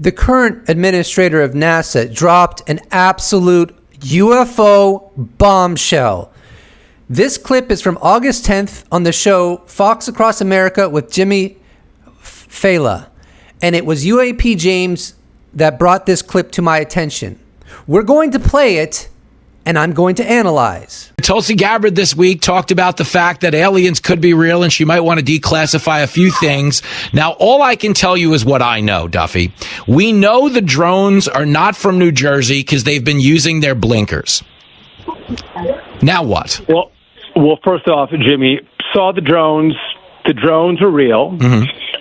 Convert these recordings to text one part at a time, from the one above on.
The current administrator of NASA dropped an absolute UFO bombshell. This clip is from August 10th on the show Fox Across America with Jimmy Fallon. And it was UAP James that brought this clip to my attention. We're going to play it, and I'm going to analyze. Tulsi Gabbard this week talked about the fact that aliens could be real and she might want to declassify a few things. Now, all I can tell you is what I know, Duffy. We know the drones are not from New Jersey because they've been using their blinkers. Now what? Well, first off, Jimmy, saw the drones. The drones are real,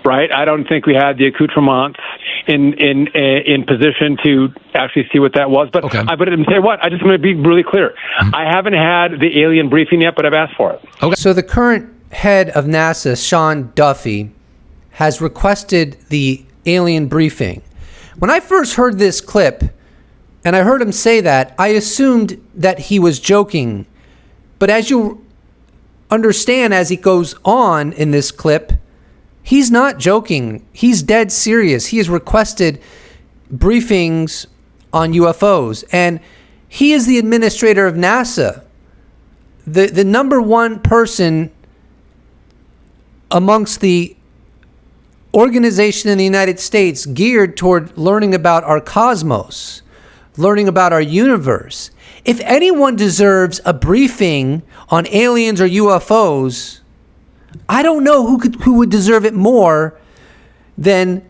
right? I don't think we had the accoutrements in position to actually see what that was. But okay. But say what? I just want to be really clear. I haven't had the alien briefing yet, but I've asked for it. Okay. So the current head of NASA, Sean Duffy, has requested the alien briefing. When I first heard this clip, and I heard him say that, I assumed that he was joking. But as you understand, as he goes on in this clip, he's not joking. He's dead serious. He has requested briefings on UFOs. And he is the administrator of NASA, the number one person amongst the organization in the United States geared toward learning about our cosmos, learning about our universe. If anyone deserves a briefing on aliens or UFOs, I don't know who would deserve it more than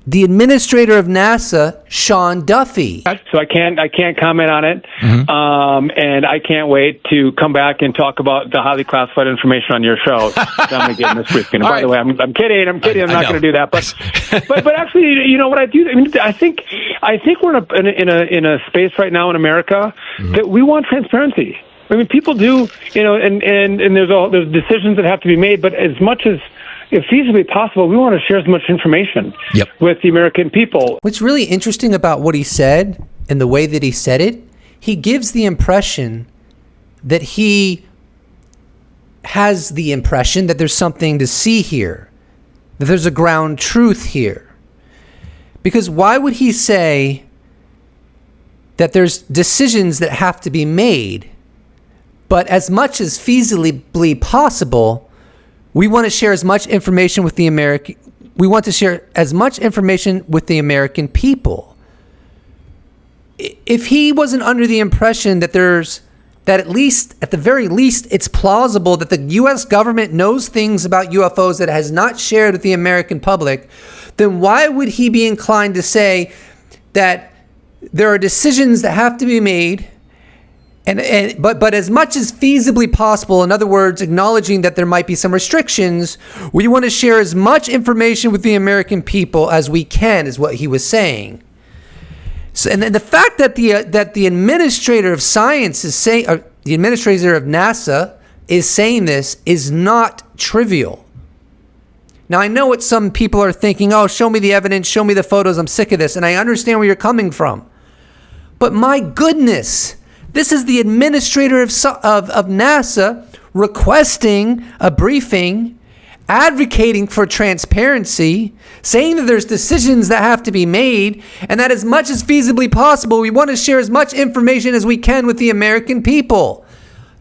the administrator of NASA, Sean Duffy. So I can't comment on it, and I can't wait to come back and talk about the highly classified information on your show. I'm going to get in this briefing. And by the way, I'm kidding. I'm not going to do that. But actually, you know what I do? I mean, I think we're in a space right now in America that we want transparency. I mean, people do, you know, and there's decisions that have to be made. But as much as if feasibly possible, we want to share as much information with the American people. What's really interesting about what he said and the way that he said it, he gives the impression that he has the impression that there's something to see here, that there's a ground truth here. Because why would he say that there's decisions that have to be made, but as much as feasibly possible, we want to share as much information with the American. We want to share as much information with the American people. If he wasn't under the impression that at the very least, it's plausible that the U.S. government knows things about UFOs that it has not shared with the American public, then why would he be inclined to say that there are decisions that have to be made? But as much as feasibly possible, in other words, acknowledging that there might be some restrictions, we want to share as much information with the American people as we can, is what he was saying. So, and then the fact that the administrator of science is saying, or the administrator of NASA is saying this, is not trivial. Now, I know what some people are thinking. Oh, show me the evidence, show me the photos. I'm sick of this, and I understand where you're coming from. But my goodness. This is the administrator of NASA requesting a briefing, advocating for transparency, saying that there's decisions that have to be made, and that as much as feasibly possible, we want to share as much information as we can with the American people.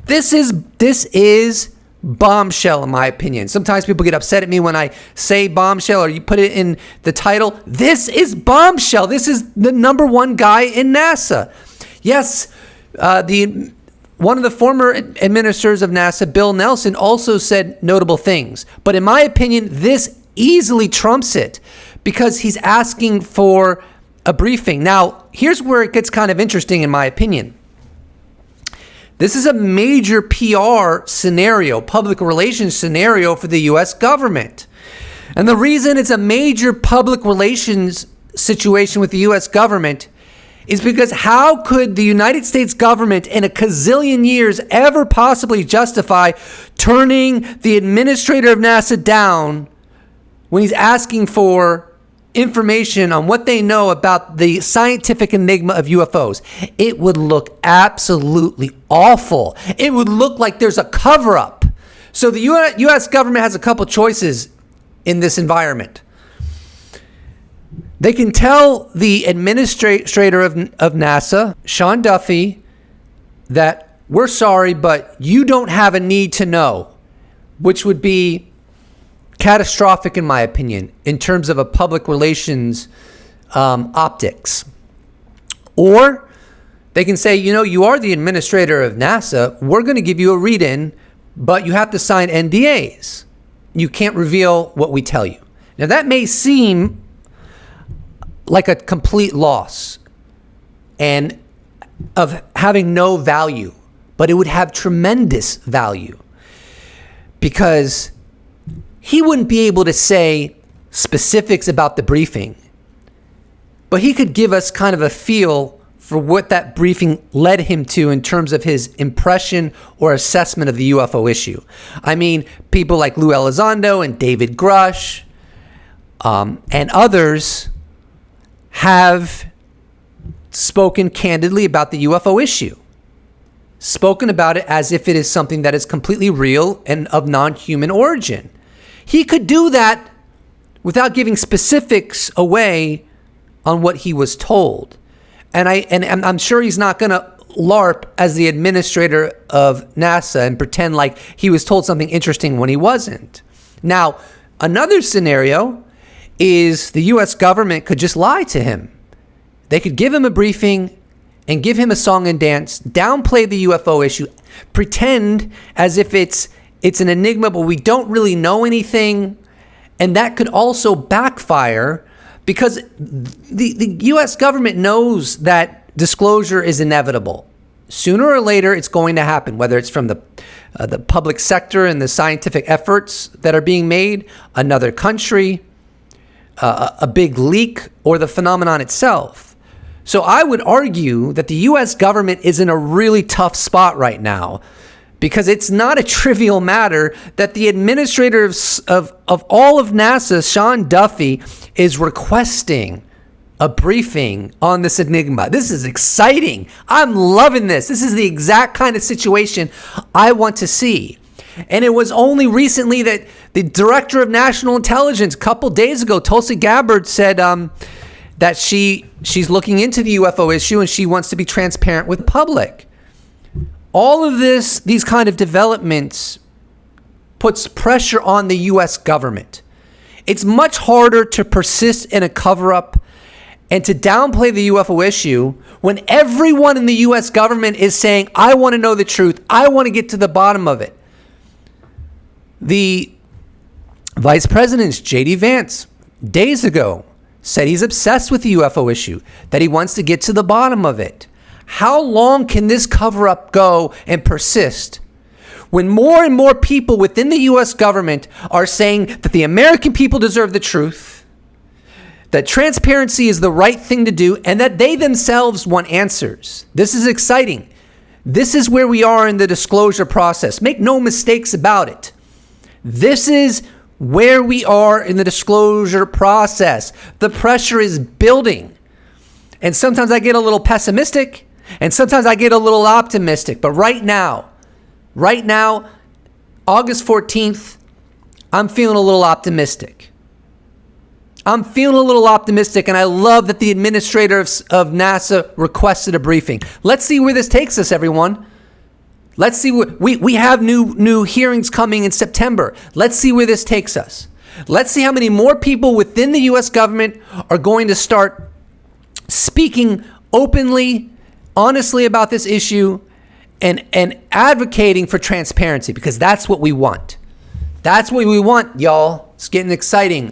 This is bombshell, in my opinion. Sometimes people get upset at me when I say bombshell or you put it in the title. This is bombshell. This is the number one guy in NASA. Yes, one of the former administrators of NASA, Bill Nelson, also said notable things. But in my opinion, this easily trumps it because he's asking for a briefing. Now, here's where it gets kind of interesting, in my opinion. This is a major PR scenario, public relations scenario for the U.S. government. And the reason it's a major public relations situation with the U.S. government is because how could the United States government in a gazillion years ever possibly justify turning the administrator of NASA down when he's asking for information on what they know about the scientific enigma of UFOs? It would look absolutely awful. It would look like there's a cover-up. So the U.S. government has a couple choices in this environment. They can tell the administrator of NASA, Sean Duffy, that we're sorry, but you don't have a need to know, which would be catastrophic in my opinion in terms of a public relations optics. Or they can say, you are the administrator of NASA. We're going to give you a read-in, but you have to sign NDAs. You can't reveal what we tell you. Now, that may seem like a complete loss and of having no value, but it would have tremendous value because he wouldn't be able to say specifics about the briefing, but he could give us kind of a feel for what that briefing led him to in terms of his impression or assessment of the UFO issue. I mean, people like Lou Elizondo and David Grush and others have spoken candidly about the UFO issue, spoken about it as if it is something that is completely real and of non-human origin. He could do that without giving specifics away on what he was told. And I'm sure he's not going to LARP as the administrator of NASA and pretend like he was told something interesting when he wasn't. Now, another scenario is the U.S. government could just lie to him. They could give him a briefing and give him a song and dance, downplay the UFO issue, pretend as if it's an enigma, but we don't really know anything. And that could also backfire because the U.S. government knows that disclosure is inevitable. Sooner or later, it's going to happen, whether it's from the public sector and the scientific efforts that are being made, another country, a big leak, or the phenomenon itself. So I would argue that the U.S. government is in a really tough spot right now because it's not a trivial matter that the administrator of all of NASA, Sean Duffy, is requesting a briefing on this enigma. This is exciting. I'm loving this. This is the exact kind of situation I want to see. And it was only recently that the director of national intelligence, a couple days ago, Tulsi Gabbard, said that she's looking into the UFO issue and she wants to be transparent with the public. All of these kind of developments puts pressure on the U.S. government. It's much harder to persist in a cover-up and to downplay the UFO issue when everyone in the U.S. government is saying, I want to know the truth. I want to get to the bottom of it. The Vice President, J.D. Vance, days ago, said he's obsessed with the UFO issue, that he wants to get to the bottom of it. How long can this cover-up go and persist when more and more people within the U.S. government are saying that the American people deserve the truth, that transparency is the right thing to do, and that they themselves want answers? This is exciting. This is where we are in the disclosure process. Make no mistakes about it. This is where we are in the disclosure process. The pressure is building. And sometimes I get a little pessimistic, and sometimes I get a little optimistic. But right now, August 14th, I'm feeling a little optimistic. And I love that the administrator of NASA requested a briefing. Let's see where this takes us, everyone. Let's see. We have new hearings coming in September. Let's see where this takes us. Let's see how many more people within the U.S. government are going to start speaking openly, honestly about this issue and advocating for transparency, because that's what we want. That's what we want, y'all. It's getting exciting.